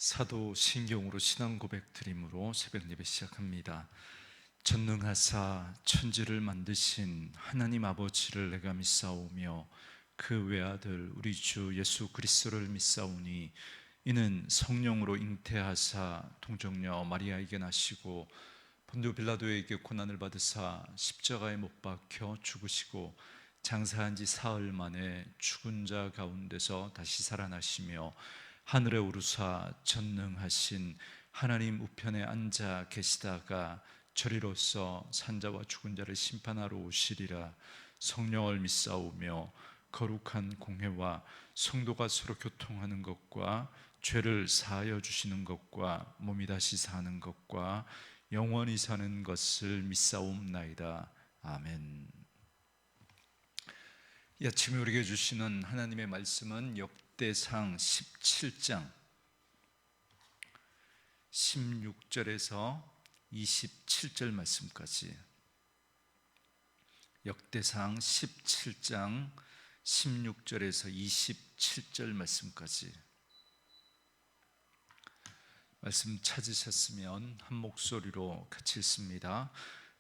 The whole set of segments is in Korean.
사도 신경으로 신앙 고백 드림으로 새벽 예배 시작합니다. 전능하사 천지를 만드신 하나님 아버지를 내가 믿사오며 그 외아들 우리 주 예수 그리스도를 믿사오니 이는 성령으로 잉태하사 동정녀 마리아에게 나시고 본디오 빌라도에게 고난을 받으사 십자가에 못 박혀 죽으시고 장사한 지 사흘 만에 죽은 자 가운데서 다시 살아나시며 하늘에 오르사 전능하신 하나님 우편에 앉아 계시다가 저리로서 산자와 죽은 자를 심판하러 오시리라. 성령을 믿사오며 거룩한 공회와 성도가 서로 교통하는 것과 죄를 사하여 주시는 것과 몸이 다시 사는 것과 영원히 사는 것을 믿사옵나이다. 아멘. 이 아침에 우리에게 주시는 하나님의 말씀은 역대상 17장 16절에서 27절 말씀까지, 역대상 17장 16절에서 27절 말씀까지 말씀 찾으셨으면 한 목소리로 같이 읽습니다.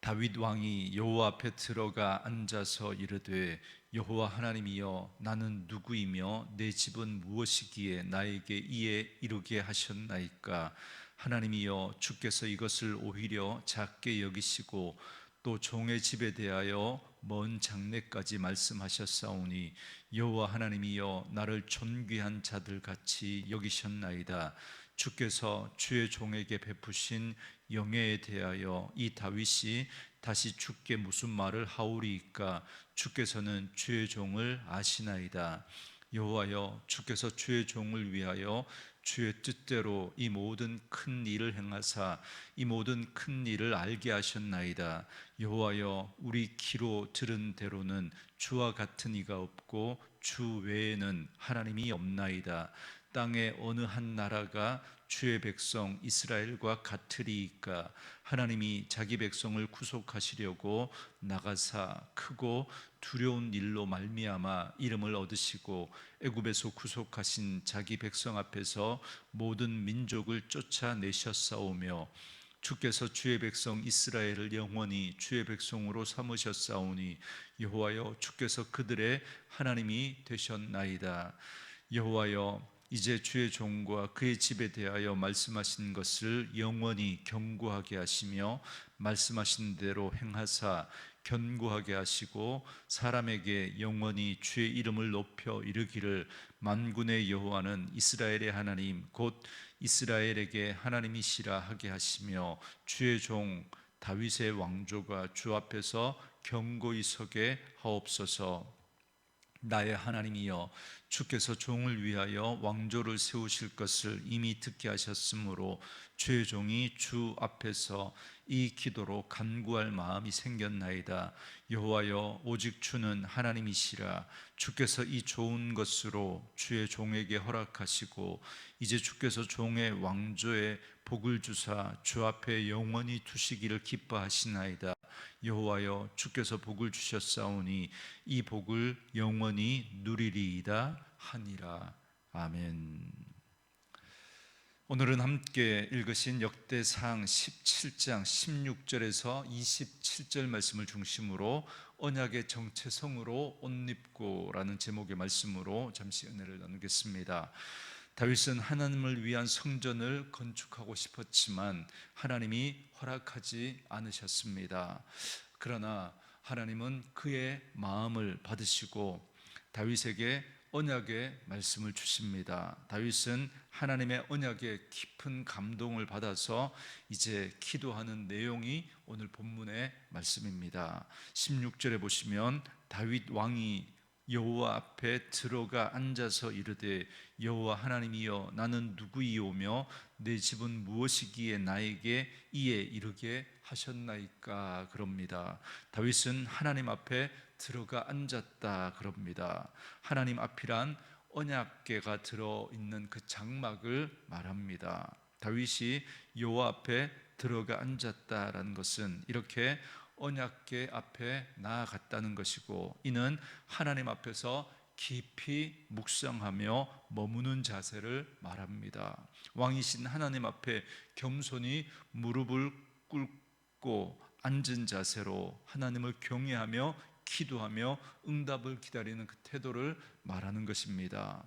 다윗 왕이 여호와 앞에 들어가 앉아서 이르되 여호와 하나님이여 나는 누구이며 내 집은 무엇이기에 나에게 이에 이르게 하셨나이까. 하나님이여 주께서 이것을 오히려 작게 여기시고 또 종의 집에 대하여 먼 장래까지 말씀하셨사오니 여호와 하나님이여 나를 존귀한 자들 같이 여기셨나이다. 주께서 주의 종에게 베푸신 영예에 대하여 이 다윗이 다시 주께 무슨 말을 하오리이까. 주께서는 주의 종을 아시나이다. 여호와여 주께서 주의 종을 위하여 주의 뜻대로 이 모든 큰 일을 행하사 이 모든 큰 일을 알게 하셨나이다. 여호와여 우리 귀로 들은 대로는 주와 같은 이가 없고 주 외에는 하나님이 없나이다. 땅의 어느 한 나라가 주의 백성 이스라엘과 같으리이까. 하나님이 자기 백성을 구속하시려고 나가사 크고 두려운 일로 말미암아 이름을 얻으시고 애굽에서 구속하신 자기 백성 앞에서 모든 민족을 쫓아내셨사오며 주께서 주의 백성 이스라엘을 영원히 주의 백성으로 삼으셨사오니 여호와여 주께서 그들의 하나님이 되셨나이다. 여호와여 이제 주의 종과 그의 집에 대하여 말씀하신 것을 영원히 견고하게 하시며 말씀하신 대로 행하사 견고하게 하시고 사람에게 영원히 주의 이름을 높여 이르기를 만군의 여호와는 이스라엘의 하나님 곧 이스라엘에게 하나님이시라 하게 하시며 주의 종 다윗의 왕조가 주 앞에서 견고히 서게 하옵소서. 나의 하나님이여 주께서 종을 위하여 왕조를 세우실 것을 이미 듣게 하셨으므로 주의 종이 주 앞에서 이 기도로 간구할 마음이 생겼나이다. 여호와여 오직 주는 하나님이시라. 주께서 이 좋은 것으로 주의 종에게 허락하시고 이제 주께서 종의 왕조에 복을 주사 주 앞에 영원히 두시기를 기뻐하시나이다. 여호와여 주께서 복을 주셨사오니 이 복을 영원히 누리리이다 하니라. 아멘. 오늘은 함께 읽으신 역대상 17장 16절에서 27절 말씀을 중심으로 언약의 정체성으로 옷 입고라는 제목의 말씀으로 잠시 은혜를 나누겠습니다. 다윗은 하나님을 위한 성전을 건축하고 싶었지만 하나님이 허락하지 않으셨습니다. 그러나 하나님은 그의 마음을 받으시고 다윗에게 언약의 말씀을 주십니다. 다윗은 하나님의 언약에 깊은 감동을 받아서 이제 기도하는 내용이 오늘 본문의 말씀입니다. 16절에 보시면 다윗 왕이 여호와 앞에 들어가 앉아서 이르되 여호와 하나님이여 나는 누구이오며 내 집은 무엇이기에 나에게 이에 이르게 하셨나이까. 그럽니다. 다윗은 하나님 앞에 들어가 앉았다 그럽니다. 하나님 앞이란 언약궤가 들어있는 그 장막을 말합니다. 다윗이 여호와 앞에 들어가 앉았다라는 것은 이렇게 언약궤 앞에 나아갔다는 것이고, 이는 하나님 앞에서 깊이 묵상하며 머무는 자세를 말합니다. 왕이신 하나님 앞에 겸손히 무릎을 꿇고 앉은 자세로 하나님을 경외하며 기도하며 응답을 기다리는 그 태도를 말하는 것입니다.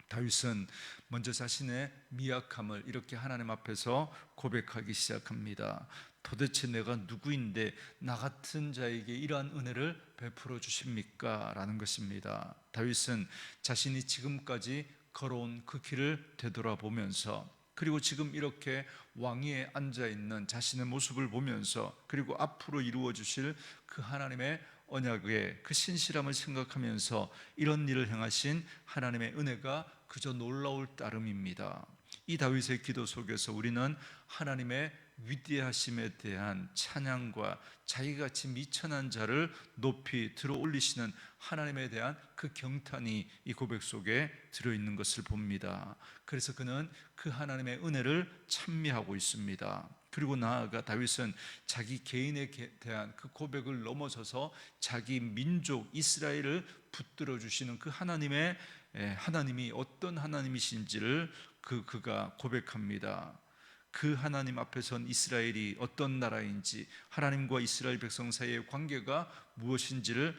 다윗은 먼저 자신의 미약함을 이렇게 하나님 앞에서 고백하기 시작합니다. 도대체 내가 누구인데 나 같은 자에게 이러한 은혜를 베풀어 주십니까? 라는 것입니다. 다윗은 자신이 지금까지 걸어온 그 길을 되돌아보면서, 그리고 지금 이렇게 왕위에 앉아있는 자신의 모습을 보면서, 그리고 앞으로 이루어 주실 그 하나님의 언약의 그 신실함을 생각하면서 이런 일을 행하신 하나님의 은혜가 그저 놀라울 따름입니다. 이 다윗의 기도 속에서 우리는 하나님의 위대하심에 대한 찬양과 자기같이 미천한 자를 높이 들어 올리시는 하나님에 대한 그 경탄이 이 고백 속에 들어있는 것을 봅니다. 그래서 그는 그 하나님의 은혜를 찬미하고 있습니다. 그리고 나아가 다윗은 자기 개인에 대한 그 고백을 넘어서서 자기 민족 이스라엘을 붙들어 주시는 그 하나님이 어떤 하나님이신지를 그가 고백합니다. 그 하나님 앞에 선 이스라엘이 어떤 나라인지, 하나님과 이스라엘 백성 사이의 관계가 무엇인지를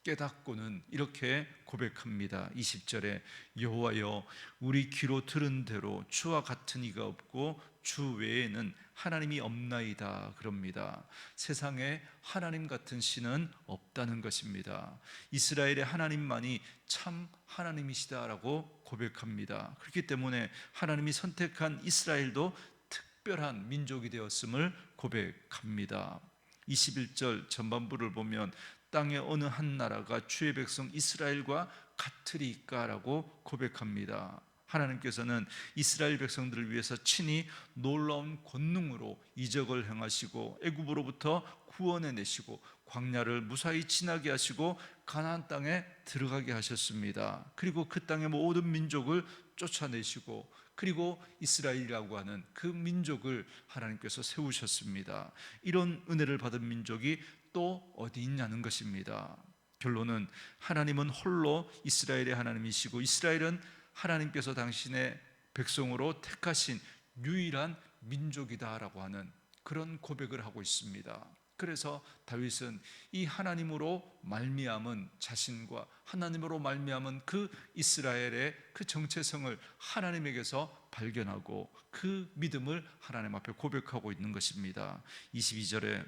깨닫고는 이렇게 고백합니다. 20절에 여호와여, 우리 귀로 들은 대로 주와 같은 이가 없고 주 외에는 하나님이 없나이다 그럽니다. 세상에 하나님 같은 신은 없다는 것입니다. 이스라엘의 하나님만이 참 하나님이시다라고 고백합니다. 그렇기 때문에 하나님이 선택한 이스라엘도 특별한 민족이 되었음을 고백합니다. 21절 전반부를 보면 땅의 어느 한 나라가 주의 백성 이스라엘과 같으리까라고 고백합니다. 하나님께서는 이스라엘 백성들을 위해서 친히 놀라운 권능으로 이적을 행하시고 애굽으로부터 구원해 내시고 광야를 무사히 지나게 하시고 가나안 땅에 들어가게 하셨습니다. 그리고 그 땅의 모든 민족을 쫓아내시고, 그리고 이스라엘이라고 하는 그 민족을 하나님께서 세우셨습니다. 이런 은혜를 받은 민족이 또 어디 있냐는 것입니다. 결론은 하나님은 홀로 이스라엘의 하나님이시고 이스라엘은 하나님께서 당신의 백성으로 택하신 유일한 민족이다라고 하는 그런 고백을 하고 있습니다. 그래서 다윗은 이 하나님으로 말미암은 자신과 하나님으로 말미암은 그 이스라엘의 그 정체성을 하나님에게서 발견하고 그 믿음을 하나님 앞에 고백하고 있는 것입니다. 22절에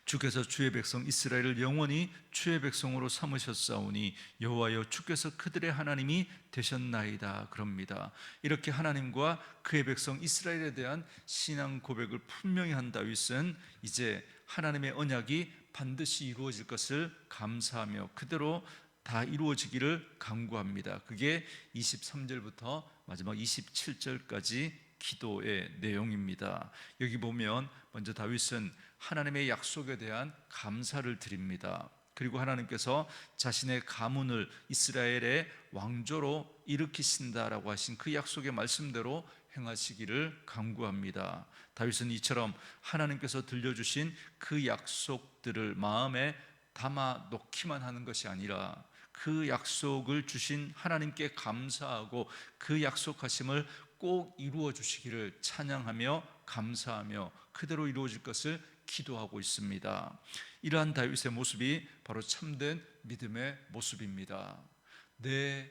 주께서 주의 백성 이스라엘을 영원히 주의 백성으로 삼으셨사오니 여호와여, 주께서 그들의 하나님이 되셨나이다 그럽니다. 이렇게 하나님과 그의 백성 이스라엘에 대한 신앙 고백을 분명히 한 다윗은 이제 하나님의 언약이 반드시 이루어질 것을 감사하며 그대로 다 이루어지기를 간구합니다. 그게 23절부터 마지막 27절까지 기도의 내용입니다. 여기 보면 먼저 다윗은 하나님의 약속에 대한 감사를 드립니다. 그리고 하나님께서 자신의 가문을 이스라엘의 왕조로 일으키신다라고 하신 그 약속의 말씀대로 행하시기를 간구합니다. 다윗은 이처럼 하나님께서 들려주신 그 약속들을 마음에 담아 놓기만 하는 것이 아니라 그 약속을 주신 하나님께 감사하고 그 약속하심을 꼭 이루어 주시기를 찬양하며 감사하며 그대로 이루어질 것을 기도하고 있습니다. 이러한 다윗의 모습이 바로 참된 믿음의 모습입니다. 내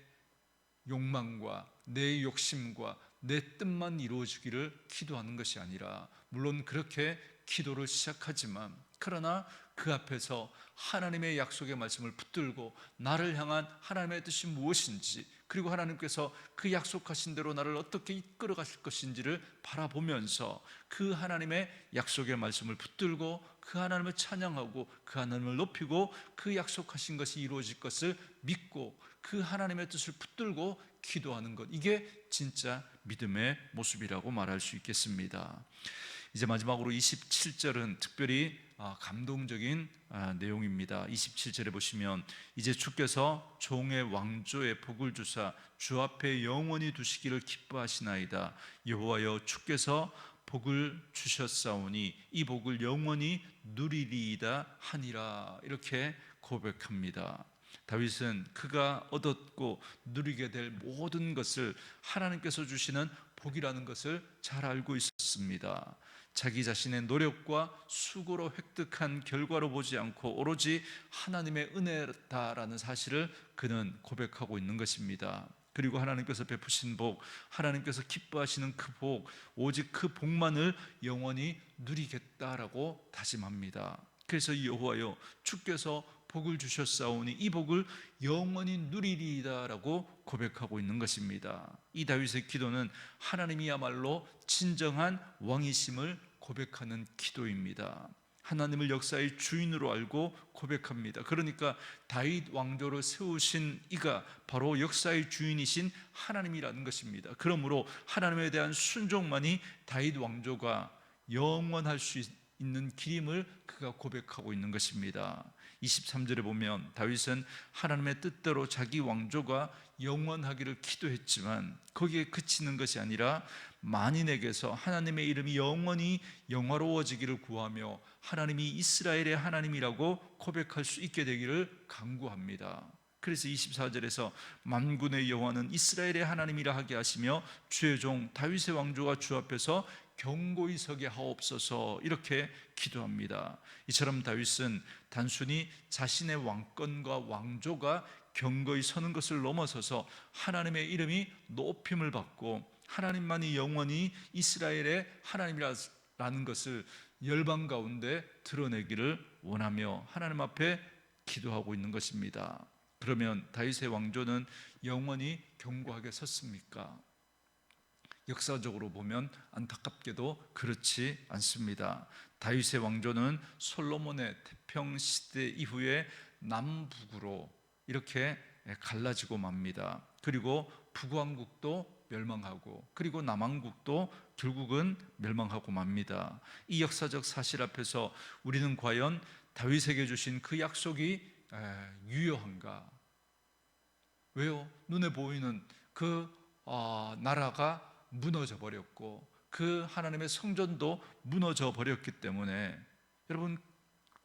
욕망과 내 욕심과 내 뜻만 이루어지기를 기도하는 것이 아니라, 물론 그렇게 기도를 시작하지만 그러나 그 앞에서 하나님의 약속의 말씀을 붙들고 나를 향한 하나님의 뜻이 무엇인지, 그리고 하나님께서 그 약속하신 대로 나를 어떻게 이끌어 가실 것인지를 바라보면서 그 하나님의 약속의 말씀을 붙들고 그 하나님을 찬양하고 그 하나님을 높이고 그 약속하신 것이 이루어질 것을 믿고 그 하나님의 뜻을 붙들고 기도하는 것, 이게 진짜 믿음의 모습이라고 말할 수 있겠습니다. 이제 마지막으로 27절은 특별히 감동적인 내용입니다. 27절에 보시면 이제 주께서 종의 왕조의 복을 주사 주 앞에 영원히 두시기를 기뻐하시나이다. 여호와여, 주께서 복을 주셨사오니 이 복을 영원히 누리리이다 하니라, 이렇게 고백합니다. 다윗은 그가 얻었고 누리게 될 모든 것을 하나님께서 주시는 복이라는 것을 잘 알고 있었습니다. 자기 자신의 노력과 수고로 획득한 결과로 보지 않고 오로지 하나님의 은혜다라는 사실을 그는 고백하고 있는 것입니다. 그리고 하나님께서 베푸신 복, 하나님께서 기뻐하시는 그 복, 오직 그 복만을 영원히 누리겠다라고 다짐합니다. 그래서 여호와여, 주께서 복을 주셨사오니 이 복을 영원히 누리리이다라고 고백하고 있는 것입니다. 이 다윗의 기도는 하나님이야말로 진정한 왕이심을 고백하는 기도입니다. 하나님을 역사의 주인으로 알고 고백합니다. 그러니까 다윗 왕조를 세우신 이가 바로 역사의 주인이신 하나님이라는 것입니다. 그러므로 하나님에 대한 순종만이 다윗 왕조가 영원할 수 있는 길임을 그가 고백하고 있는 것입니다. 23절에 보면 다윗은 하나님의 뜻대로 자기 왕조가 영원하기를 기도했지만 거기에 그치는 것이 아니라 만인에게서 하나님의 이름이 영원히 영화로워지기를 구하며 하나님이 이스라엘의 하나님이라고 고백할 수 있게 되기를 간구합니다. 그래서 24절에서 만군의 여호와는 이스라엘의 하나님이라 하게 하시며 주의 종 다윗의 왕조가 주 앞에서 견고히 서게 하옵소서, 이렇게 기도합니다. 이처럼 다윗은 단순히 자신의 왕권과 왕조가 견고히 서는 것을 넘어서서 하나님의 이름이 높임을 받고 하나님만이 영원히 이스라엘의 하나님이라는 것을 열방 가운데 드러내기를 원하며 하나님 앞에 기도하고 있는 것입니다. 그러면 다윗의 왕조는 영원히 견고하게 섰습니까? 역사적으로 보면 안타깝게도 그렇지 않습니다. 다윗의 왕조는 솔로몬의 태평 시대 이후에 남북으로 이렇게 갈라지고 맙니다. 그리고 북왕국도 멸망하고 그리고 남왕국도 결국은 멸망하고 맙니다. 이 역사적 사실 앞에서 우리는 과연 다윗에게 주신 그 약속이 유효한가? 왜요? 눈에 보이는 그 나라가 무너져 버렸고 그 하나님의 성전도 무너져 버렸기 때문에 여러분,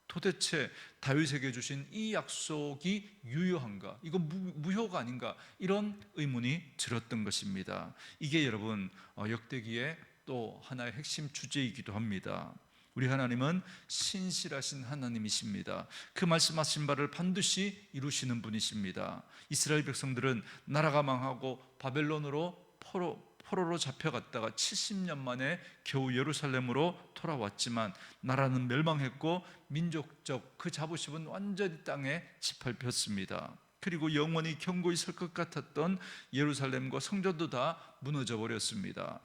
도대체 다윗에게 주신 이 약속이 유효한가? 이거 무효가 아닌가? 이런 의문이 들었던 것입니다. 이게 여러분 역대기의 또 하나의 핵심 주제이기도 합니다. 우리 하나님은 신실하신 하나님이십니다. 그 말씀하신 바를 반드시 이루시는 분이십니다. 이스라엘 백성들은 나라가 망하고 바벨론으로 포로로 잡혀갔다가 70년 만에 겨우 예루살렘으로 돌아왔지만 나라는 멸망했고 민족적 그 자부심은 완전히 땅에 짓밟혔습니다. 그리고 영원히 견고히 설 것 같았던 예루살렘과 성전도 다 무너져 버렸습니다.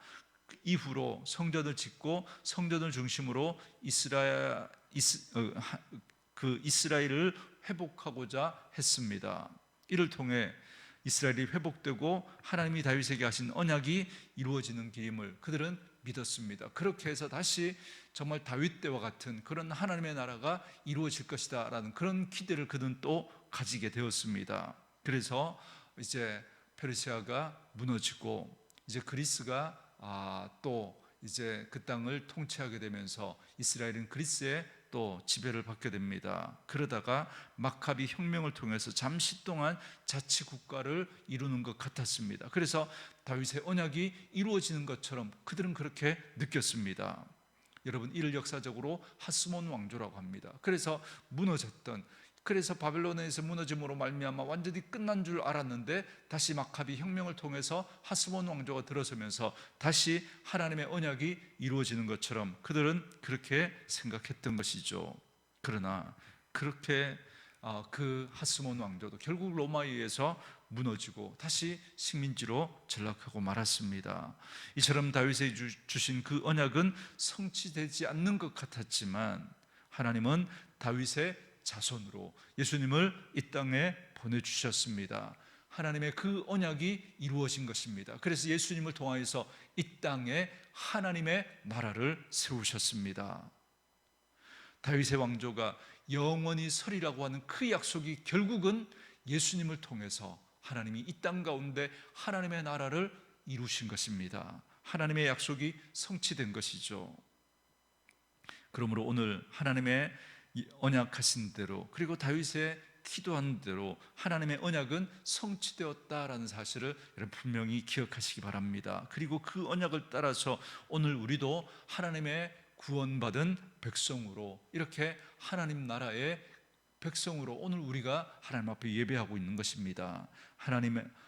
이후로 성전을 짓고 성전을 중심으로 이스라엘을 회복하고자 했습니다. 이를 통해 이스라엘이 회복되고 하나님이 다윗에게 하신 언약이 이루어지는 길임을 그들은 믿었습니다. 그렇게 해서 다시 정말 다윗 때와 같은 그런 하나님의 나라가 이루어질 것이다 라는 그런 기대를 그는 또 가지게 되었습니다. 그래서 이제 페르시아가 무너지고 이제 그리스가 또 이제 그 땅을 통치하게 되면서 이스라엘은 그리스의 또 지배를 받게 됩니다. 그러다가 마카비 혁명을 통해서 잠시 동안 자치 국가를 이루는 것 같았습니다. 그래서 다윗의 언약이 이루어지는 것처럼 그들은 그렇게 느꼈습니다. 여러분, 이를 역사적으로 하스몬 왕조라고 합니다. 그래서 그래서 바벨론에서 무너짐으로 말미암아 완전히 끝난 줄 알았는데 다시 마카비 혁명을 통해서 하스몬 왕조가 들어서면서 다시 하나님의 언약이 이루어지는 것처럼 그들은 그렇게 생각했던 것이죠. 그러나 그렇게 그 하스몬 왕조도 결국 로마에 의해서 무너지고 다시 식민지로 전락하고 말았습니다. 이처럼 다윗에 주신 그 언약은 성취되지 않는 것 같았지만 하나님은 다윗의 자손으로 예수님을 이 땅에 보내주셨습니다. 하나님의 그 언약이 이루어진 것입니다. 그래서 예수님을 통하여서 이 땅에 하나님의 나라를 세우셨습니다. 다윗의 왕조가 영원히 서리라고 하는 그 약속이 결국은 예수님을 통해서 하나님이 이 땅 가운데 하나님의 나라를 이루신 것입니다. 하나님의 약속이 성취된 것이죠. 그러므로 오늘 하나님의 언약하신 대로, 그리고 다윗의 기도한 대로 하나님의 언약은 성취되었다라는 사실을 여러분 분명히 기억하시기 바랍니다. 그리고 그 언약을 따라서 오늘 우리도 하나님의 구원받은 백성으로, 이렇게 하나님 나라의 백성으로 오늘 우리가 하나님 앞에 예배하고 있는 것입니다.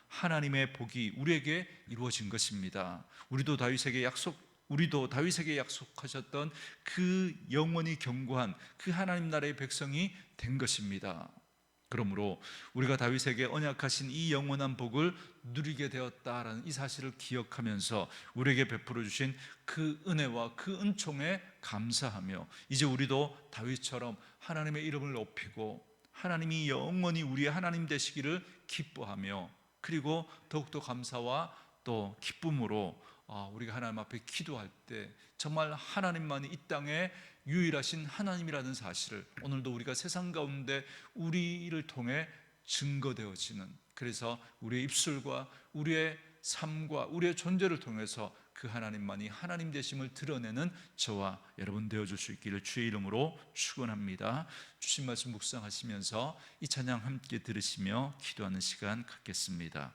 하나님의 복이 우리에게 이루어진 것입니다. 우리도 다윗에게 약속하셨던 그 영원히 견고한 그 하나님 나라의 백성이 된 것입니다. 그러므로 우리가 다윗에게 언약하신 이 영원한 복을 누리게 되었다라는 이 사실을 기억하면서 우리에게 베풀어 주신 그 은혜와 그 은총에 감사하며, 이제 우리도 다윗처럼 하나님의 이름을 높이고 하나님이 영원히 우리의 하나님 되시기를 기뻐하며, 그리고 더욱더 감사와 또 기쁨으로 우리가 하나님 앞에 기도할 때 정말 하나님만이 이 땅에 유일하신 하나님이라는 사실을 오늘도 우리가 세상 가운데 우리를 통해 증거되어지는, 그래서 우리의 입술과 우리의 삶과 우리의 존재를 통해서 그 하나님만이 하나님 되심을 드러내는 저와 여러분 되어줄 수 있기를 주의 이름으로 축원합니다. 주신 말씀 묵상하시면서 이 찬양 함께 들으시며 기도하는 시간 갖겠습니다.